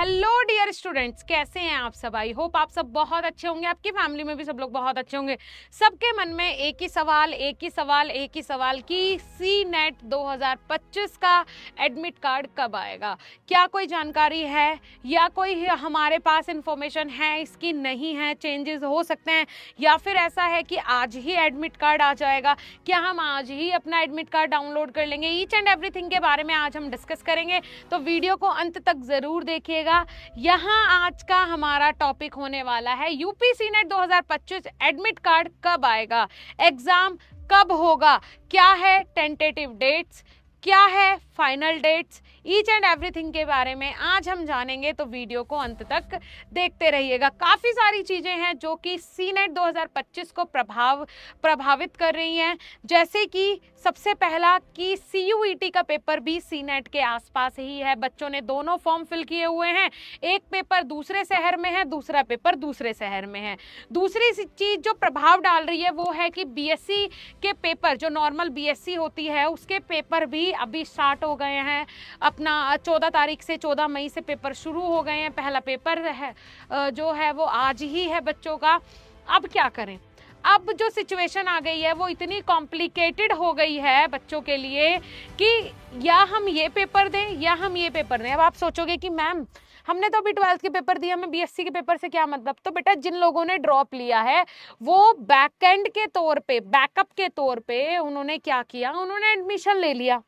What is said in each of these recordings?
Hello dear students, कैसे हैं आप सब। आई होप आप सब बहुत अच्छे होंगे, आपकी फैमिली में भी सब लोग बहुत अच्छे होंगे। सबके मन में एक ही सवाल कि सी नेट 2025 का एडमिट कार्ड कब आएगा। क्या कोई जानकारी है या कोई हमारे पास इंफॉर्मेशन है इसकी? नहीं है, चेंजेस हो सकते हैं, या फिर ऐसा है कि आज ही एडमिट कार्ड आ जाएगा। क्या हम आज ही अपना एडमिट कार्ड डाउनलोड कर लेंगे? ईच एंड एवरीथिंग के बारे में आज हम डिस्कस करेंगे, तो वीडियो को अंत तक जरूर देखिएगा। यहाँ आज का हमारा टॉपिक होने वाला है यूपी सीनेट 2025 एडमिट कार्ड कब आएगा, एग्जाम कब होगा, क्या है टेंटेटिव डेट्स, क्या है final dates, each and everything के बारे में आज हम जानेंगे। तो वीडियो को अंत तक देखते रहिएगा। काफ़ी सारी चीज़ें हैं जो कि सीनेट 2025 को प्रभावित कर रही हैं, जैसे कि सबसे पहला कि सीयूईटी का पेपर भी सीनेट के आसपास ही है। बच्चों ने दोनों फॉर्म फिल किए हुए हैं, एक पेपर दूसरे शहर में है, दूसरा पेपर दूसरे शहर में है। दूसरी चीज़ जो प्रभाव डाल रही है वो है कि बीएससी के पेपर, जो नॉर्मल बीएससी होती है उसके पेपर भी अभी स्टार्ट हो गए हैं। अपना 14 तारीख से 14 मई से पेपर शुरू हो गए हैं। पहला पेपर है जो है वो आज ही है बच्चों का। अब क्या करें? अब जो सिचुएशन आ गई है वो इतनी कॉम्प्लिकेटेड हो गई है बच्चों के लिए कि या हम ये पेपर दें या हम ये पेपर दें। अब आप सोचोगे कि मैम हमने तो अभी 12th के पेपर दिया, हमें बीएससी के पेपर से क्या मतलब। तो बेटा जिन लोगों ने ड्रॉप लिया है वो बैकएंड के तौर पे, बैकअप के तौर पे उन्होंने क्या किया, उन्होंने एडमिशन ले लिया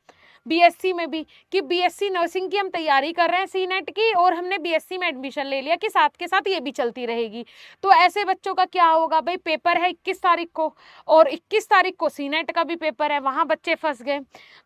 बीएससी में भी, कि बीएससी नर्सिंग की हम तैयारी कर रहे हैं सीनेट की, और हमने बीएससी में एडमिशन ले लिया कि साथ के साथ ये भी चलती रहेगी। तो ऐसे बच्चों का क्या होगा भाई? पेपर है 21 तारीख को और 21 तारीख को सीनेट का भी पेपर है, वहां बच्चे फंस गए।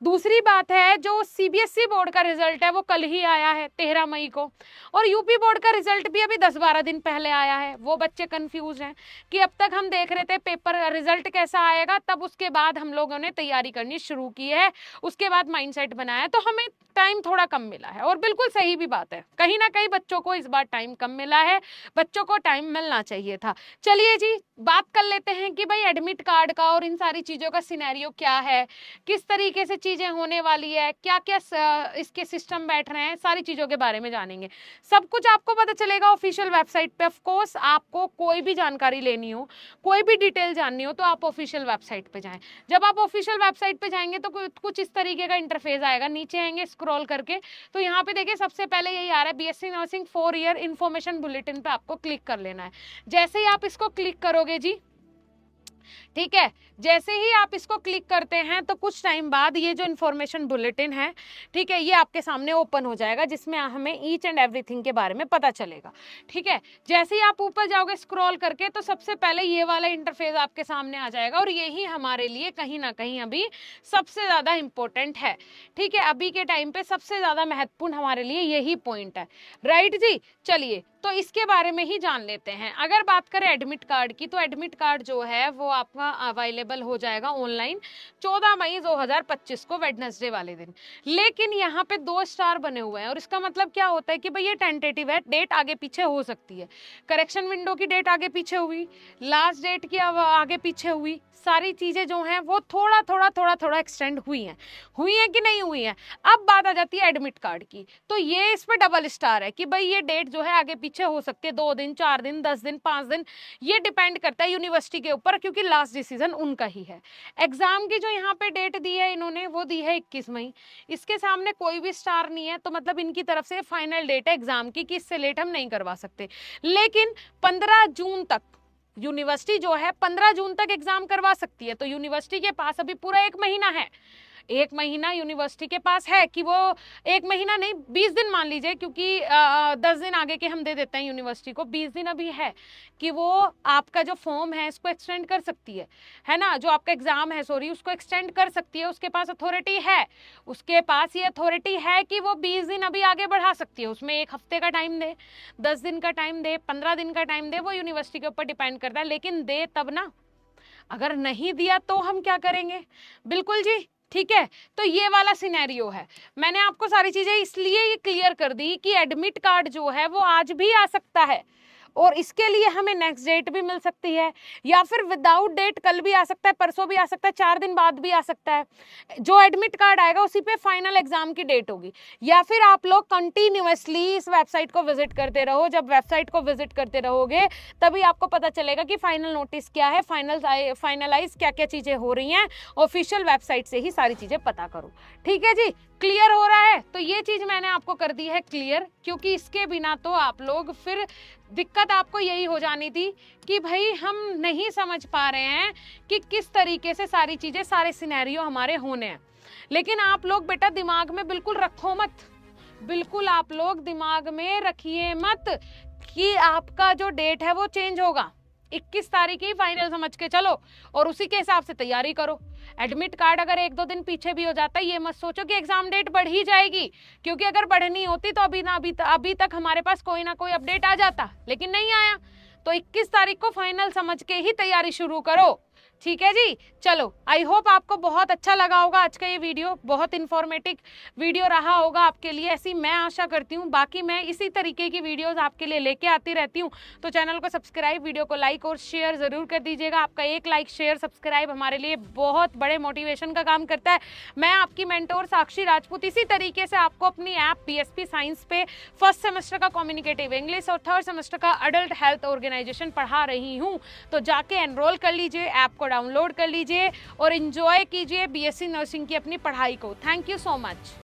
दूसरी बात है, जो सीबीएसई बोर्ड का रिजल्ट है वो कल ही आया है 13 मई को, और यूपी बोर्ड का रिजल्ट भी अभी 10-12 दिन पहले आया है। वो बच्चे कंफ्यूज हैं कि अब तक हम देख रहे थे पेपर रिजल्ट कैसा आएगा, तब उसके बाद हम लोगों ने तैयारी करनी शुरू की है, उसके बाद माइंडसेट बनाया, तो हमें टाइम थोड़ा कम मिला है। और बिल्कुल सही भी बात है, कहीं ना कहीं बच्चों को इस बार टाइम कम मिला है, बच्चों को टाइम मिलना चाहिए था। चलिए जी, बात कर लेते हैं कि भाई एडमिट कार्ड का और इन सारी चीज़ों का सिनेरियो क्या है, किस तरीके से चीज़ें होने वाली है, क्या क्या इसके सिस्टम बैठ रहे हैं, सारी चीज़ों के बारे में जानेंगे। सब कुछ आपको पता चलेगा ऑफिशियल वेबसाइट पे। ऑफ कोर्स आपको कोई भी जानकारी लेनी हो, कोई भी डिटेल जाननी हो, तो आप ऑफिशियल वेबसाइट पे जाएं। जब आप ऑफिशियल वेबसाइट पे जाएंगे तो कुछ इस तरीके का इंटरफेस आएगा, नीचे आएंगे स्क्रॉल करके, तो यहाँ पे देखिए सबसे पहले यही आ रहा है BSc nursing 4 year information bulletin पे आपको क्लिक कर लेना है। जैसे ही आप इसको क्लिक करोगे जी, ठीक है, जैसे ही आप इसको क्लिक करते हैं तो कुछ टाइम बाद ये जो इन्फॉर्मेशन बुलेटिन है, ठीक है, ये आपके सामने ओपन हो जाएगा, जिसमें हमें ईच एंड एवरीथिंग के बारे में पता चलेगा। ठीक है, जैसे ही आप ऊपर जाओगे स्क्रॉल करके तो सबसे पहले ये वाला इंटरफेस आपके सामने आ जाएगा, और यही हमारे लिए कहीं ना कहीं अभी सबसे ज़्यादा इम्पोर्टेंट है। ठीक है, अभी के टाइम पे सबसे ज़्यादा महत्वपूर्ण हमारे लिए यही पॉइंट है, राइट जी। चलिए तो इसके बारे में ही जान लेते हैं। अगर बात करें एडमिट कार्ड की, तो एडमिट कार्ड जो है वो आपका अवेलेबल हो जाएगा ऑनलाइन 14 मई 2025 को, वेडनेसडे वाले दिन। लेकिन यहाँ पे 2 स्टार बने हुए हैं, और इसका मतलब क्या होता है कि भाई ये टेंटेटिव है, डेट आगे पीछे हो सकती है। करेक्शन विंडो की डेट आगे पीछे हुई, लास्ट डेट की आगे पीछे हुई, सारी चीजें जो हैं वो थोड़ा एक्सटेंड हुई हैं कि नहीं हुई हैं। अब बात आ जाती है एडमिट कार्ड की, तो ये इस पे डबल स्टार है कि भाई ये डेट जो है आगे पीछे हो सकती है, 2 दिन, 4 दिन, 10 दिन, 5 दिन, ये डिपेंड करता है यूनिवर्सिटी के ऊपर, क्योंकि लास्ट डिसीजन उनका ही है। एग्जाम की जो यहाँ पे डेट दी है इन्होंने, वो दी है 21 मई। इसके सामने कोई भी स्टार नहीं है, तो मतलब इनकी तरफ से फाइनल डेट है एग्जाम की कि इससे लेट हम नहीं करवा सकते। लेकिन 15 जून तक यूनिवर्सिटी जो है 15 जून तक एग्जाम करवा सकती है। तो यूनिवर्सिटी के पास अभी पूरा 1 महीना है, 1 महीना यूनिवर्सिटी के पास है कि वो 1 महीना नहीं, 20 दिन मान लीजिए, क्योंकि 10 दिन आगे के हम दे देते हैं यूनिवर्सिटी को, 20 दिन अभी है कि वो आपका जो फॉर्म है इसको एक्सटेंड कर सकती है ना, जो आपका एग्जाम है सॉरी उसको एक्सटेंड कर सकती है, उसके पास अथॉरिटी है, उसके पास ये अथॉरिटी है कि वो 20 दिन अभी आगे बढ़ा सकती है। उसमें 1 हफ्ते का टाइम दे, 10 दिन का टाइम दे, 15 दिन का टाइम दे, वो यूनिवर्सिटी के ऊपर डिपेंड करता है, लेकिन दे तब ना। अगर नहीं दिया तो हम क्या करेंगे? बिल्कुल जी, ठीक है। तो ये वाला सिनेरियो है। मैंने आपको सारी चीजें इसलिए ये क्लियर कर दी कि एडमिट कार्ड जो है वो आज भी आ सकता है, और इसके लिए हमें नेक्स्ट डेट भी मिल सकती है, या फिर विदाउट डेट कल भी आ सकता है, परसों भी आ सकता है, 4 दिन बाद भी आ सकता है। जो एडमिट कार्ड आएगा उसी पे फाइनल एग्जाम की डेट होगी। या फिर आप लोग कंटिन्यूअसली इस वेबसाइट को विजिट करते रहो। जब वेबसाइट को विजिट करते रहोगे तभी आपको पता चलेगा कि फाइनल नोटिस क्या है, फाइनलाइज क्या क्या चीजें हो रही हैं। ऑफिशियल वेबसाइट से ही सारी चीजें पता करो। ठीक है जी, क्लियर हो रहा है? तो ये चीज मैंने आपको कर दी है क्लियर, क्योंकि इसके बिना तो आप लोग फिर दिक्कत आपको यही हो जानी थी कि भाई हम नहीं समझ पा रहे हैं कि किस तरीके से सारी चीजें, सारे सिनेरियो हमारे होने हैं। लेकिन आप लोग बेटा दिमाग में बिल्कुल रखो मत, बिल्कुल आप लोग दिमाग में रखिए मत कि आपका जो डेट है वो चेंज होगा। 21 तारीख ही फाइनल समझ के चलो और उसी के हिसाब से तैयारी करो। एडमिट कार्ड अगर 1-2 दिन पीछे भी हो जाता है, ये मत सोचो कि एग्जाम डेट बढ़ ही जाएगी, क्योंकि अगर बढ़नी होती तो अभी तक हमारे पास कोई ना कोई अपडेट आ जाता, लेकिन नहीं आया। तो 21 तारीख को फाइनल समझ के ही तैयारी शुरू करो। ठीक है जी, चलो आई होप आपको बहुत अच्छा लगा होगा आज का ये वीडियो, बहुत इन्फॉर्मेटिव वीडियो रहा होगा आपके लिए, ऐसी मैं आशा करती हूँ। बाकी मैं इसी तरीके की वीडियोस आपके लिए लेके आती रहती हूँ, तो चैनल को सब्सक्राइब, वीडियो को लाइक और शेयर जरूर कर दीजिएगा। आपका एक लाइक, शेयर, सब्सक्राइब हमारे लिए बहुत बड़े मोटिवेशन का काम करता है। मैं आपकी मेंटोर साक्षी राजपूत इसी तरीके से आपको अपनी ऐप बीएसपी साइंस पे फर्स्ट सेमेस्टर का कम्युनिकेटिव इंग्लिश और थर्ड सेमेस्टर का अडल्ट हेल्थ ऑर्गेनाइजेशन पढ़ा रही हूँ। तो जाके एनरोल कर लीजिए, ऐप को डाउनलोड कर लीजिए और एंजॉय कीजिए बीएससी नर्सिंग की अपनी पढ़ाई को। Thank you so much.